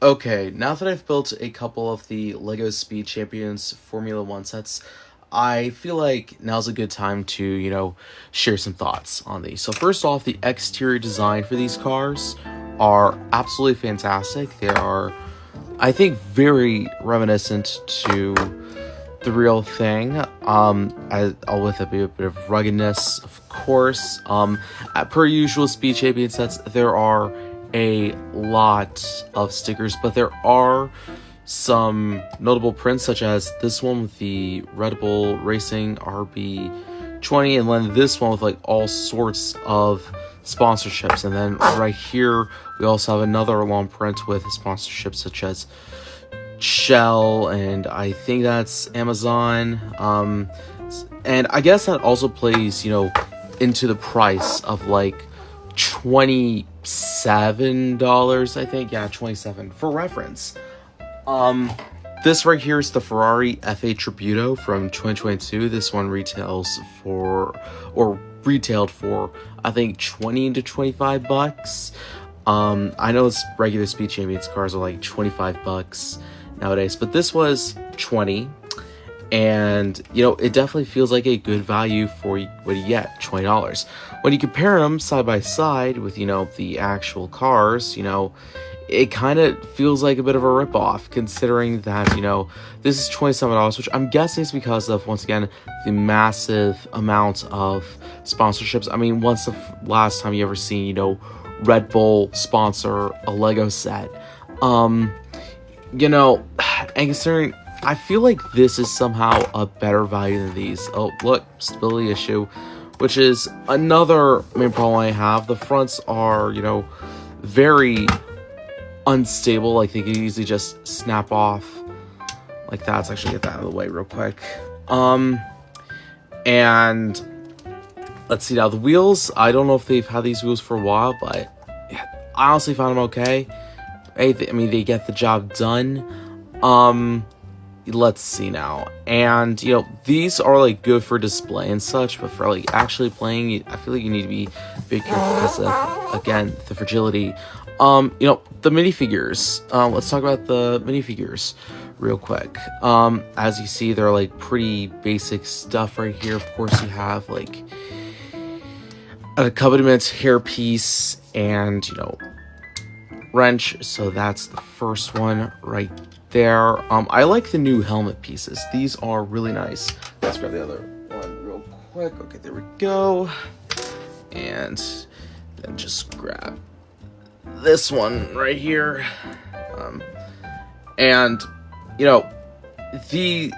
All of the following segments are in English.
Okay, now that I've built a couple of the LEGO Speed Champions Formula One sets, I feel like now's a good time to, share some thoughts on these. So, first off, the exterior design for these cars are absolutely fantastic. They are, I think, very reminiscent to the real thing, with a bit of ruggedness, of course. Per usual Speed Champion sets, there are a lot of stickers, but there are some notable prints, such as this one with the Red Bull Racing RB20, and then this one with like all sorts of sponsorships. And then right here, we also have another long print with sponsorships such as Shell, and I think that's Amazon. And I guess that also plays, into the price of like $27, I think. Yeah, 27 for reference. This right here is the Ferrari F8 Tributo from 2022. This one retailed for, I think, 20 to 25 bucks. I know it's regular Speed Champions cars are like 25 bucks nowadays, but this was 20, and it definitely feels like a good value for what you get, $20. When you compare them side by side with the actual cars, it kind of feels like a bit of a ripoff, considering that this is $27, which I'm guessing is because of, once again, the massive amount of sponsorships. I mean, when's the last time you ever seen Red Bull sponsor a Lego set? And considering, I feel like this is somehow a better value than these. Oh, look, stability issue, which is another main problem I have. The fronts are, very unstable. Like, they can easily just snap off like that. Let's actually get that out of the way real quick. And let's see now. The wheels, I don't know if they've had these wheels for a while, but I honestly found them okay. They get the job done. Let's see now. And, these are, like, good for display and such, but for, like, actually playing, I feel like you need to be very careful because of, again, the fragility. The minifigures. Let's talk about the minifigures real quick. As you see, they're, like, pretty basic stuff right here. Of course, you have, like, an accompaniment hairpiece and, wrench. So that's the first one right there. I like the new helmet pieces. These are really nice. Let's grab the other one real quick. Okay, there we go. And then just grab this one right here.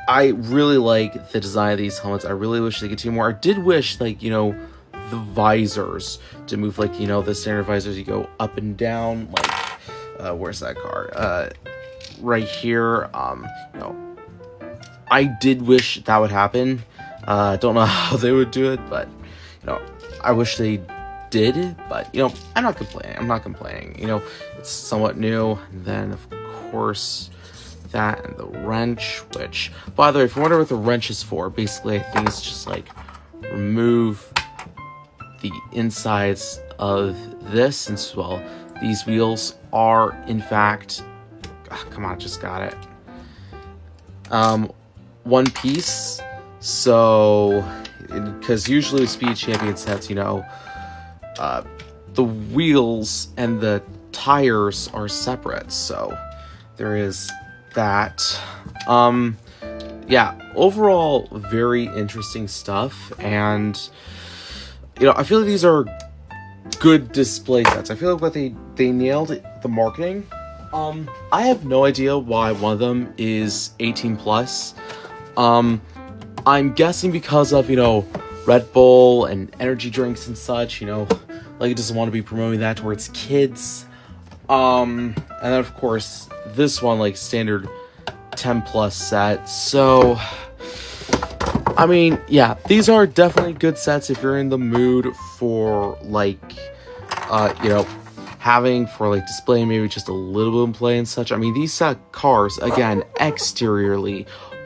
I really like the design of these helmets. I really wish they could do more. I did wish, like, the visors to move, like, the standard visors, you go up and down, like, where's that car? Right here. I did wish that would happen. Don't know how they would do it, but, I wish they did, but, I'm not complaining. It's somewhat new. And then, of course, that and the wrench, which, by the way, if you wonder what the wrench is for, basically, I think it's just, like, remove the insides of this, and well, these wheels are, in fact, come on, just got it, one piece. So, because usually with Speed Champion sets, the wheels and the tires are separate, so there is that. Yeah, overall, very interesting stuff, and I feel like these are good display sets. I feel like what they nailed the marketing. I have no idea why one of them is 18 plus. I'm guessing because of, Red Bull and energy drinks and such, like it doesn't want to be promoting that towards kids. And then of course, this one, like, standard 10 plus set. So, I mean, yeah, these are definitely good sets if you're in the mood for, like, having for, like, display, maybe just a little bit of play and such. I mean, these set cars, again, exteriorly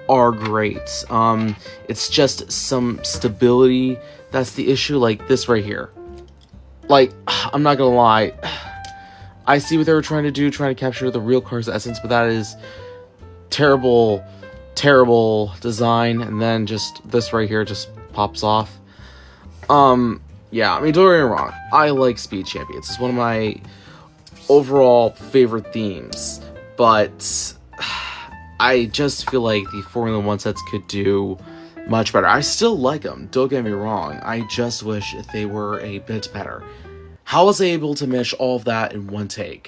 are great. It's just some stability that's the issue, like this right here. Like, I'm not gonna lie, I see what they were trying to do, trying to capture the real car's essence, but that is terrible, terrible design. And then just this right here just pops off. Yeah, I mean, don't get me wrong, I like Speed Champions. It's one of my overall favorite themes, but I just feel like the Formula 1 sets could do much better. I still like them, don't get me wrong. I just wish they were a bit better. How was I able to manage all of that in one take?